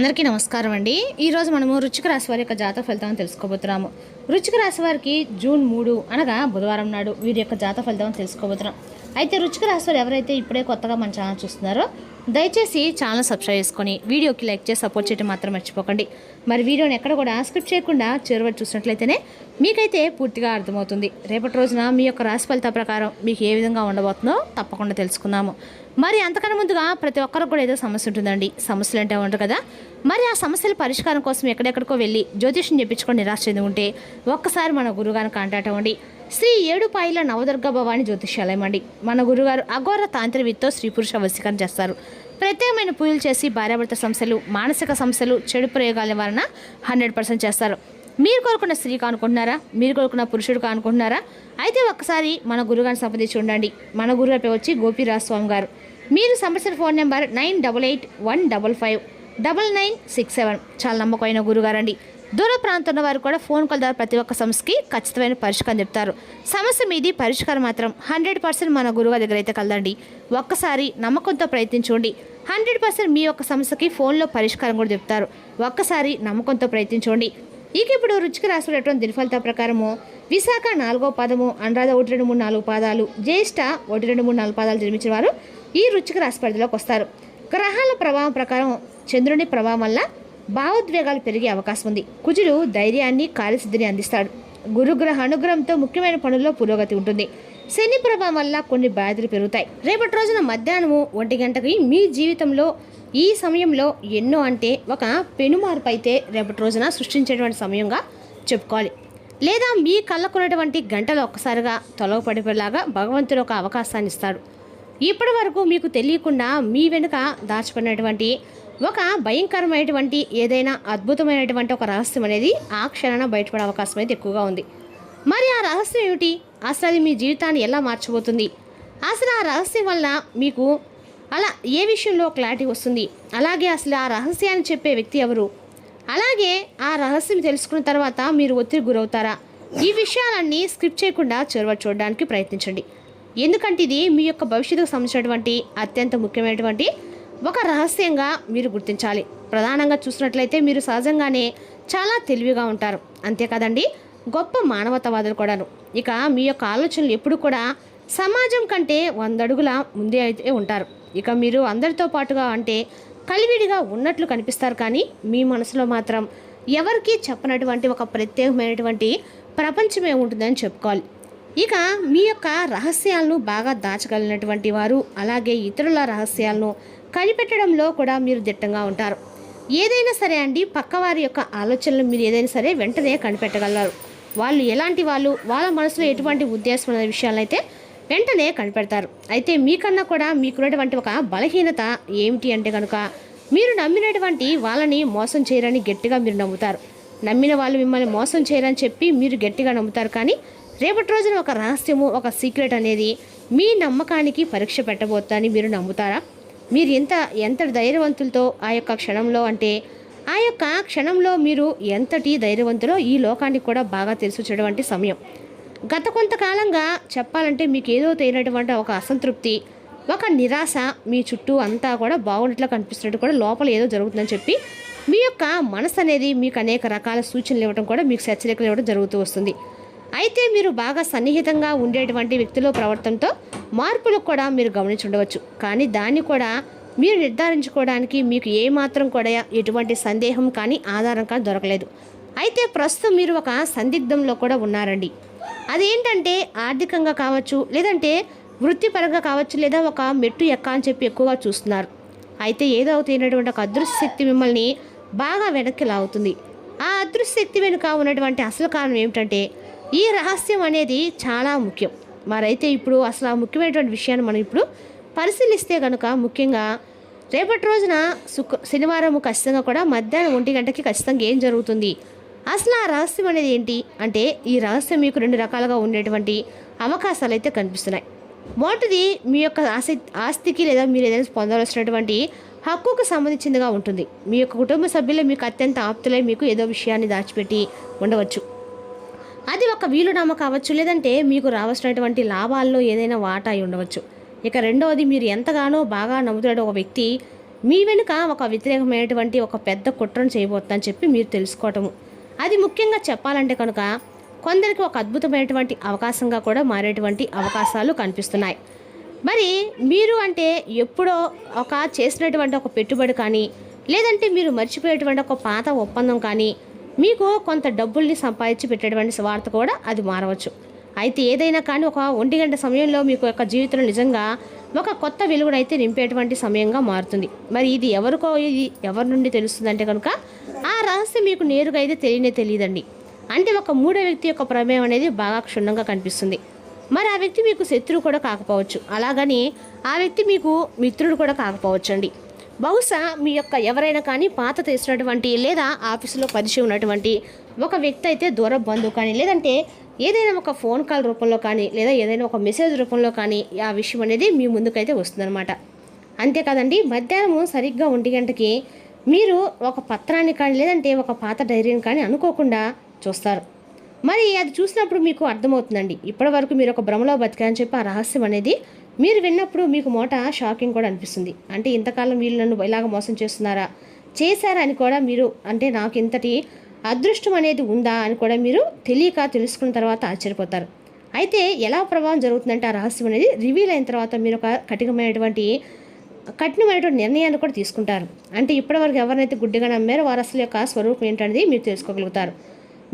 అందరికీ నమస్కారం అండి. ఈరోజు మనము వృశ్చిక రాశి వారి యొక్క జాతక ఫలితాలను తెలుసుకోబోతున్నాము. వృశ్చిక రాశి వారికి జూన్ 3 అనగా బుధవారం నాడు వీరి యొక్క జాతక ఫలితాలను తెలుసుకోబోతున్నాం. అయితే వృశ్చిక రాశి వారు ఎవరైతే ఇప్పుడే కొత్తగా మన ఛానల్ చూస్తున్నారో దయచేసి ఛానల్ సబ్స్క్రైబ్ చేసుకొని వీడియోకి లైక్ చేసి సపోర్ట్ చేయడం మాత్రం మర్చిపోకండి. మరి వీడియోని ఎక్కడ కూడా స్క్రిప్ట్ చేయకుండా చివరి చూసినట్లయితేనే మీకైతే పూర్తిగా అర్థమవుతుంది. రేపటి రోజున మీ యొక్క రాశి ఫలిత ప్రకారం మీకు ఏ విధంగా ఉండబోతుందో తప్పకుండా తెలుసుకుందాము. మరి అంతకన్నా ముందుగా ప్రతి ఒక్కరికి కూడా ఏదో సమస్య ఉంటుందండి. సమస్యలు అంటే ఉండరు కదా. మరి ఆ సమస్యల పరిష్కారం కోసం ఎక్కడెక్కడికో వెళ్ళి జ్యోతిష్యం చెప్పించుకొని నిరాశ చెంది ఉంటే ఒక్కసారి మన గురుగారిని కాంటాక్ట్ అవ్వండి. శ్రీ ఏడుపాయల నవదుర్గ భవాని జ్యోతిష్యాలయం అండి. మన గురుగారు అఘోర తాంత్రివిత్తో స్త్రీ పురుష వశీకరణ చేస్తారు. ప్రత్యేకమైన పూజలు చేసి భార్యాభర్త సమస్యలు, మానసిక సమస్యలు, చెడు ప్రయోగాల నివారణ 100% చేస్తారు. మీరు కోరుకున్న స్త్రీ కానుకుంటున్నారా? మీరు కోరుకున్న పురుషుడు కానుకుంటున్నారా? అయితే ఒక్కసారి మన గురుగారిని సంప్రదించి ఉండండి. మన గురుగారి పేరు వచ్చి గోపీరాజ్ స్వామి గారు. మీరు సంప్రదించిన ఫోన్ నెంబర్ 9881559967. చాలా నమ్మకమైన గురుగారండి. దూర ప్రాంతంలో వారు కూడా ఫోన్ కాల్ ద్వారా ప్రతి ఒక్క సమస్యకి ఖచ్చితమైన పరిష్కారం చెప్తారు. సమస్య మీది పరిష్కారం మాత్రం 100% మన గురుగారి దగ్గర అయితే కలదండి. ఒక్కసారి నమ్మకంతో ప్రయత్నించండి. 100% మీ యొక్క సమస్యకి ఫోన్లో పరిష్కారం కూడా చెప్తారు. ఒక్కసారి నమ్మకంతో ప్రయత్నించండి. ఇక ఇప్పుడు వృశ్చిక రాశిలో దినఫలిత ప్రకారము విశాఖ 4వ పాదము, అనురాధ 1, 2, 3, 4 పాదాలు, జ్యేష్ఠ 1, 2, 3, 4 పాదాలు జన్మించిన వారు ఈ వృశ్చిక రాశి పరిధిలోకి వస్తారు. గ్రహాల ప్రభావం ప్రకారం చంద్రుని ప్రభావం వల్ల భావోద్వేగాలు పెరిగే అవకాశం ఉంది. కుజుడు ధైర్యాన్ని, కార్యసిద్ధిని అందిస్తాడు. గురుగ్రహ అనుగ్రహంతో ముఖ్యమైన పనుల్లో పురోగతి ఉంటుంది. శని ప్రభావం వల్ల కొన్ని బాధ్యతలు పెరుగుతాయి. రేపటి రోజున మధ్యాహ్నము 1 గంటకి మీ జీవితంలో ఈ సమయంలో ఎన్నో అంటే ఒక పెనుమార్పు అయితే రేపటి రోజున సృష్టించేటువంటి సమయంగా చెప్పుకోవాలి. లేదా మీ కళ్ళకున్నటువంటి గంటలు ఒక్కసారిగా తొలగపడిపోయేలాగా భగవంతుడు ఒక అవకాశాన్ని ఇస్తాడు. ఇప్పటి వరకు మీకు తెలియకుండా మీ వెనుక దాచిపడినటువంటి ఒక భయంకరమైనటువంటి ఏదైనా అద్భుతమైనటువంటి ఒక రహస్యం అనేది ఆ క్షణాన బయటపడే అవకాశం అయితే ఎక్కువగా ఉంది. మరి ఆ రహస్యం ఏమిటి? అసలు అది మీ జీవితాన్ని ఎలా మార్చబోతుంది? అసలు ఆ రహస్యం వల్ల మీకు అలా ఏ విషయంలో క్లారిటీ వస్తుంది? అలాగే అసలు ఆ రహస్యాన్ని చెప్పే వ్యక్తి ఎవరు? అలాగే ఆ రహస్యం తెలుసుకున్న తర్వాత మీరు ఒత్తిడి గురవుతారా? ఈ విషయాలన్నీ స్క్రిప్ట్ చేయకుండా చూడడానికి ప్రయత్నించండి. ఎందుకంటే ఇది మీ యొక్క భవిష్యత్తుకు సంబంధించినటువంటి అత్యంత ముఖ్యమైనటువంటి ఒక రహస్యంగా మీరు గుర్తించాలి. ప్రధానంగా చూసినట్లయితే మీరు సహజంగానే చాలా తెలివిగా ఉంటారు. అంతేకాదండి, గొప్ప మానవతావాదులు కూడాను. ఇక మీ యొక్క ఆలోచనలు ఎప్పుడు కూడా సమాజం కంటే 100 అడుగుల ముందే అయితే ఉంటారు. ఇక మీరు అందరితో పాటుగా అంటే కలివిడిగా ఉన్నట్లు కనిపిస్తారు, కానీ మీ మనసులో మాత్రం ఎవరికీ చెప్పనటువంటి ఒక ప్రత్యేకమైనటువంటి ప్రపంచమే ఉంటుందని చెప్పుకోవాలి. ఇక మీ యొక్క రహస్యాలను బాగా దాచగలిగినటువంటి వారు, అలాగే ఇతరుల రహస్యాలను కనిపెట్టడంలో కూడా మీరు దిట్టంగా ఉంటారు. ఏదైనా సరే అండి, పక్కవారి యొక్క ఆలోచనలు మీరు ఏదైనా సరే వెంటనే కనిపెట్టగలరు. వాళ్ళు ఎలాంటి వాళ్ళు, వాళ్ళ మనసులో ఎటువంటి ఉద్దేశం అనే విషయాలైతే వెంటనే కనిపెడతారు. అయితే మీకన్నా కూడా మీకున్నటువంటి ఒక బలహీనత ఏమిటి అంటే కనుక మీరు నమ్మినటువంటి వాళ్ళని మోసం చేయరని గట్టిగా మీరు నమ్ముతారు. నమ్మిన వాళ్ళు మిమ్మల్ని మోసం చేయరని చెప్పి మీరు గట్టిగా నమ్ముతారు. కానీ రేపటి రోజున ఒక రహస్యము, ఒక సీక్రెట్ అనేది మీ నమ్మకానికి పరీక్ష పెట్టబోతుందని మీరు నమ్ముతారా? మీరు ఎంతటి ధైర్యవంతులతో ఆ యొక్క క్షణంలో అంటే ఆ యొక్క క్షణంలో మీరు ఎంతటి ధైర్యవంతులో ఈ లోకానికి కూడా బాగా తెలుసుచేటువంటి సమయం. గత కొంతకాలంగా చెప్పాలంటే మీకు ఏదో తెలియనటువంటి ఒక అసంతృప్తి, ఒక నిరాశ మీ చుట్టూ అంతా కూడా బాగున్నట్లు కనిపిస్తున్నట్టు కూడా లోపల ఏదో జరుగుతుందని చెప్పి మీ యొక్క మనసు అనేది మీకు అనేక రకాల సూచనలు ఇవ్వడం కూడా మీకు హెచ్చరికలు ఇవ్వడం జరుగుతూ వస్తుంది. అయితే మీరు బాగా సన్నిహితంగా ఉండేటువంటి వ్యక్తుల ప్రవర్తనతో మార్పులకు కూడా మీరు గమనించి ఉండవచ్చు. కానీ దాన్ని కూడా మీరు నిర్ధారించుకోవడానికి మీకు ఏమాత్రం కూడా ఎటువంటి సందేహం కానీ ఆధారం కానీ దొరకలేదు. అయితే ప్రస్తుతం మీరు ఒక సందిగ్ధంలో కూడా ఉన్నారండి. అదేంటంటే ఆర్థికంగా కావచ్చు, లేదంటే వృత్తిపరంగా కావచ్చు, లేదా ఒక మెట్టు ఎక్కాలని చెప్పి ఎక్కువగా చూస్తున్నారు. అయితే ఏదో తెలియనటువంటి ఒక అదృశ్య శక్తి మిమ్మల్ని బాగా వెనక్కి లాగుతుంది. ఆ అదృశ్య శక్తి వెనుక ఉన్నటువంటి అసలు కారణం ఏమిటంటే ఈ రహస్యం అనేది చాలా ముఖ్యం. మరైతే ఇప్పుడు అసలు ఆ ముఖ్యమైనటువంటి విషయాన్ని మనం ఇప్పుడు పరిశీలిస్తే కనుక ముఖ్యంగా రేపటి రోజున శనివారం ఖచ్చితంగా కూడా మధ్యాహ్నం 1 గంటకి ఖచ్చితంగా ఏం జరుగుతుంది, అసలు ఆ రహస్యం అనేది ఏంటి అంటే ఈ రహస్యం మీకు 2 రకాలుగా ఉండేటువంటి అవకాశాలు అయితే కనిపిస్తున్నాయి. మొదటిది మీ యొక్క ఆస్తికి లేదా మీరు ఏదైనా పొందవలసినటువంటి హక్కుకు సంబంధించిందిగా ఉంటుంది. మీ యొక్క కుటుంబ సభ్యులు మీకు అత్యంత ఆప్తులై మీకు ఏదో విషయాన్ని దాచిపెట్టి ఉండవచ్చు. అది ఒక వీలునామా కావచ్చు, లేదంటే మీకు రావాల్సినటువంటి లాభాల్లో ఏదైనా వాటా అయి ఉండవచ్చు. ఇక రెండవది, మీరు ఎంతగానో బాగా నమ్ముతున్న ఒక వ్యక్తి మీ వెనుక ఒక వ్యతిరేకమైనటువంటి ఒక పెద్ద కుట్రను చేయబోతుందని చెప్పి మీరు తెలుసుకోవటము. అది ముఖ్యంగా చెప్పాలంటే కనుక కొందరికి ఒక అద్భుతమైనటువంటి అవకాశంగా కూడా మారేటువంటి అవకాశాలు కనిపిస్తున్నాయి. మరి మీరు అంటే ఎప్పుడో ఒక చేసినటువంటి ఒక పెట్టుబడి కానీ, లేదంటే మీరు మర్చిపోయేటువంటి ఒక పాత ఒప్పందం కానీ, మీకు కొంత డబ్బుల్ని సంపాదించి పెట్టేటువంటి వార్త కూడా అది మారవచ్చు. అయితే ఏదైనా కానీ ఒక 1 గంట సమయంలో మీకు యొక్క జీవితంలో నిజంగా ఒక కొత్త వెలుగునైతే నింపేటువంటి సమయంగా మారుతుంది. మరి ఇది ఎవరి నుండి తెలుస్తుందంటే కనుక ఆ రహస్యం మీకు నేరుగా అయితే తెలియదండి. అంటే ఒక మూడో వ్యక్తి యొక్క ప్రమేయం అనేది బాగా క్షుణ్ణంగా కనిపిస్తుంది. మరి ఆ వ్యక్తి మీకు శత్రువు కూడా కాకపోవచ్చు, అలాగని ఆ వ్యక్తి మీకు మిత్రుడు కూడా కాకపోవచ్చు అండి. బహుశా మీ యొక్క ఎవరైనా కానీ పాత తెలిసినటువంటి లేదా ఆఫీసులో పరిచయం ఉన్నటువంటి ఒక వ్యక్తి అయితే దూర బంధువు కానీ, లేదంటే ఏదైనా ఒక ఫోన్ కాల్ రూపంలో కానీ, లేదా ఏదైనా ఒక మెసేజ్ రూపంలో కానీ ఆ విషయం అనేది మీ ముందుకైతే వస్తుందన్నమాట. అంతేకాదండి, మధ్యాహ్నం సరిగ్గా 1 గంటకి మీరు ఒక పత్రాన్ని కానీ, లేదంటే ఒక పాత డైరీని కానీ అనుకోకుండా చూస్తారు. మరి అది చూసినప్పుడు మీకు అర్థమవుతుందండి, ఇప్పటి వరకు మీరు ఒక భ్రమలో బతికారని చెప్పి ఆ రహస్యం అనేది మీరు విన్నప్పుడు మీకు షాకింగ్ కూడా అనిపిస్తుంది. అంటే ఇంతకాలం వీళ్ళు నన్ను ఇలాగ మోసం చేశారా అని కూడా మీరు, అంటే నాకు ఇంతటి అదృష్టం అనేది ఉందా అని కూడా మీరు తెలుసుకున్న తర్వాత ఆశ్చర్యపోతారు. అయితే ఎలా ప్రభావం జరుగుతుందంటే ఆ రహస్యం అనేది రివీల్ అయిన తర్వాత మీరు ఒక కఠినమైనటువంటి నిర్ణయాన్ని కూడా తీసుకుంటారు. అంటే ఇప్పటివరకు ఎవరినైతే గుడ్డిగా నమ్మారో వారు అసలు యొక్క స్వరూపం ఏంటనేది మీరు తెలుసుకోగలుగుతారు.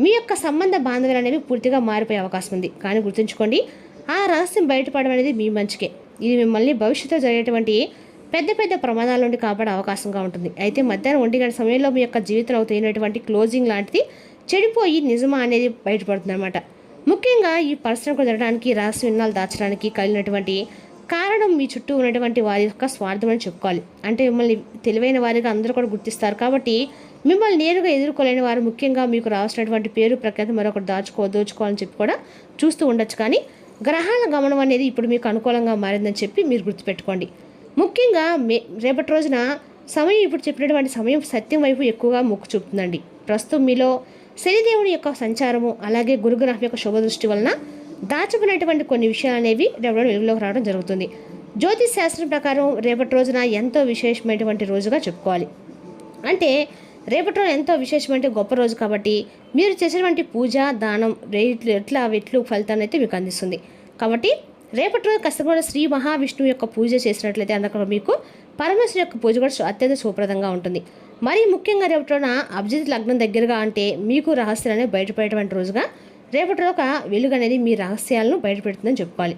మీ యొక్క సంబంధ బాంధవ్యాలు అనేవి పూర్తిగా మారిపోయే అవకాశం ఉంది. కానీ గుర్తుంచుకోండి, ఆ రహస్యం బయటపడడం అనేది మీ మంచికే. ఇది మిమ్మల్ని భవిష్యత్తులో జరిగేటువంటి పెద్ద ప్రమాదాల నుండి కాపాడే అవకాశంగా ఉంటుంది. అయితే మధ్యాహ్నం 1 గంట సమయంలో మీ యొక్క జీవితంలో తేలినటువంటి క్లోజింగ్ లాంటిది చెడిపోయి నిజమా అనేది బయటపడుతుంది అనమాట. ముఖ్యంగా ఈ పరిశ్రమకు జరగడానికి రహస్యం విన్నాలు దాచడానికి కలిగినటువంటి కారణం మీ చుట్టూ ఉన్నటువంటి వారి యొక్క స్వార్థం అని చెప్పుకోవాలి. అంటే మిమ్మల్ని తెలివైన వారిగా అందరూ కూడా గుర్తిస్తారు. కాబట్టి మిమ్మల్ని నేరుగా ఎదుర్కోలేని వారు ముఖ్యంగా మీకు రావాల్సినటువంటి పేరు ప్రఖ్యాతి మరొకటి దోచుకోవాలని చెప్పి కూడా చూస్తూ ఉండొచ్చు. కానీ గ్రహాల గమనం అనేది ఇప్పుడు మీకు అనుకూలంగా మారిందని చెప్పి మీరు గుర్తుపెట్టుకోండి. ముఖ్యంగా రేపటి రోజున సమయం ఇప్పుడు చెప్పినటువంటి సమయం సత్యం వైపు ఎక్కువగా మొక్కు చూపుతుందండి. ప్రస్తుతం మీలో శనిదేవుడి యొక్క సంచారము, అలాగే గురుగ్రహం యొక్క శుభదృష్టి వలన దాచుకునేటువంటి కొన్ని విషయాలు అనేవి రేపటి వెలుగులోకి రావడం జరుగుతుంది. జ్యోతిష్ శాస్త్రం ప్రకారం రేపటి రోజున ఎంతో విశేషమైనటువంటి రోజుగా చెప్పుకోవాలి. అంటే రేపటి రోజు ఎంతో విశేషమైన గొప్ప రోజు కాబట్టి మీరు చేసేటువంటి పూజ దానం రెట్లు ఫలితాన్ని అయితే మీకు అందిస్తుంది. కాబట్టి రేపటి రోజు ఖచ్చితంగా శ్రీ మహావిష్ణువు యొక్క పూజ చేసినట్లయితే అందులో మీకు పరమేశ్వరు యొక్క పూజ కూడా అత్యంత శుభప్రదంగా ఉంటుంది. మరి ముఖ్యంగా రేపటి రోజున అభిజిత్ లగ్నం దగ్గరగా అంటే మీకు రహస్యాలు అనేవి బయటపడేటువంటి రోజుగా రేపటి రోజు ఒక వెలుగు అనేది మీ రహస్యాలను బయటపెడుతుందని చెప్పుకోవాలి.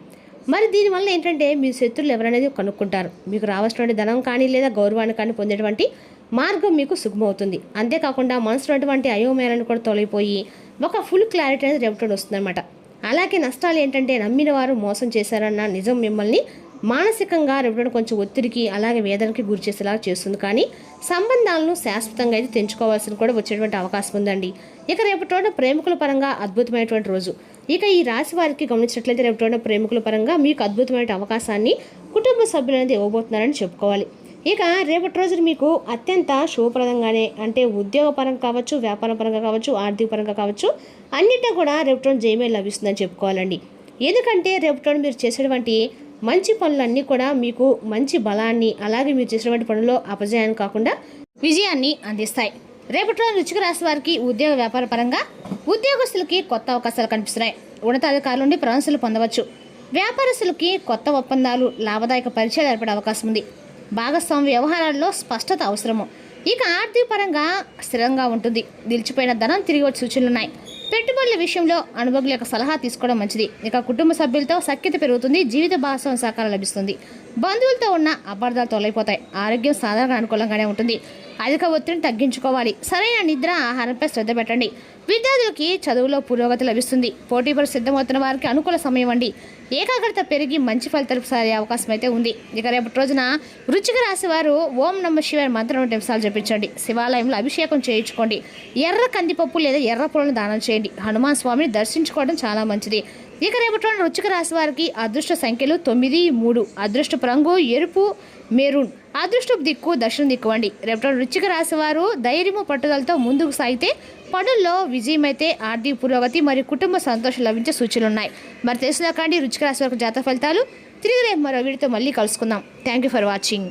మరి దీనివల్ల ఏంటంటే మీ శత్రువులు ఎవరనేది కనుక్కుంటారు. మీకు రావాల్సినటువంటి ధనం కానీ లేదా గౌరవాన్ని కానీ పొందేటువంటి మార్గం మీకు సుగమవుతుంది. అంతేకాకుండా మనసులో ఉన్నటువంటి అయోమయాలను కూడా తొలగిపోయి ఒక ఫుల్ క్లారిటీ అనేది రేపటి వస్తుందన్నమాట. అలాగే నష్టాలు ఏంటంటే నమ్మిన వారు మోసం చేశారన్న నిజం మిమ్మల్ని మానసికంగా రేపటి కొంచెం ఒత్తిడికి అలాగే వేదనకి గురి చేసేలాగా చేస్తుంది. కానీ సంబంధాలను శాశ్వతంగా అయితే తెంచుకోవాల్సిన కూడా వచ్చేటువంటి అవకాశం ఉందండి. ఇక రేపటి రోజున ప్రేమికుల పరంగా అద్భుతమైనటువంటి రోజు. ఇక ఈ రాశి వారికి గమనించినట్లయితే రేపటి రోజున ప్రేమికుల పరంగా మీకు అద్భుతమైన అవకాశాన్ని కుటుంబ సభ్యులు అనేది ఇవ్వబోతున్నారని చెప్పుకోవాలి. ఇక రేపటి రోజున మీకు అత్యంత శుభప్రదంగానే, అంటే ఉద్యోగపరంగా కావచ్చు, వ్యాపార పరంగా కావచ్చు, ఆర్థిక పరంగా కావచ్చు, అన్నింటా కూడా రేపటి రోజున జయమే లభిస్తుందని చెప్పుకోవాలండి. ఎందుకంటే రేపటి రోజున మీరు చేసేటువంటి మంచి పనులన్నీ కూడా మీకు మంచి బలాన్ని, అలాగే మీరు చేసేటువంటి పనుల్లో అపజయాన్ని కాకుండా విజయాన్ని అందిస్తాయి. రేపటి రోజున వృశ్చిక రాశి వారికి ఉద్యోగ వ్యాపార పరంగా ఉద్యోగస్తులకి కొత్త అవకాశాలు కనిపిస్తున్నాయి. ఉన్నతాధికారుల నుండి ప్రశంసలు పొందవచ్చు. వ్యాపారస్తులకి కొత్త ఒప్పందాలు, లాభదాయక పరిచయాలు ఏర్పడే అవకాశం ఉంది. భాగస్వామ్య వ్యవహారాల్లో స్పష్టత అవసరము. ఇక ఆర్థిక పరంగా స్థిరంగా ఉంటుంది. నిలిచిపోయిన ధనం తిరిగి వచ్చే సూచనలున్నాయి. పెట్టుబడుల విషయంలో అనుభవుల యొక్క సలహా తీసుకోవడం మంచిది. ఇక కుటుంబ సభ్యులతో సఖ్యత పెరుగుతుంది. జీవిత భాగస్వామ్య సహకారం లభిస్తుంది. బంధువులతో ఉన్న అపార్థాలు తొలగిపోతాయి. ఆరోగ్యం సాధారణ అనుకూలంగానే ఉంటుంది. అధిక ఒత్తిడిని తగ్గించుకోవాలి. సరైన నిద్ర, ఆహారంపై శ్రద్ధ పెట్టండి. విద్యార్థులకి చదువులో పురోగతి లభిస్తుంది. పోటీ పరీక్ష సిద్ధమవుతున్న వారికి అనుకూల సమయం అండి. ఏకాగ్రత పెరిగి మంచి ఫలితాలకు సాగే అవకాశం అయితే ఉంది. ఇక రేపటి రోజున వృశ్చిక రాశి వారు ఓం నమః శివాయ మంత్రం 2 నిమిషాలు జపించండి. శివాలయంలో అభిషేకం చేయించుకోండి. ఎర్ర కందిపప్పు లేదా ఎర్ర పూలను దానం చేయండి. హనుమాన్ స్వామిని దర్శించుకోవడం చాలా మంచిది. ఇక రేపటి రోజున వృశ్చిక రాశి వారికి అదృష్ట సంఖ్యలు 9, 3. అదృష్టపు రంగు ఎరుపు, మెరూన్. అదృష్టపు దిక్కు దక్షిణ దిక్కు అండి. రేపటి వృశ్చిక రాశి వారు ధైర్యము పట్టుదలతో ముందుకు సాగితే పనుల్లో విజయమైతే ఆర్థిక పురోగతి మరియు కుటుంబ సంతోషం లభించే సూచనలు ఉన్నాయి. మరి తెలుసులా కానీ వృశ్చిక రాశి వారికి జాతక ఫలితాలు. తిరిగి రేపు మరో వీడితో మళ్ళీ కలుసుకుందాం. Thank you for watching.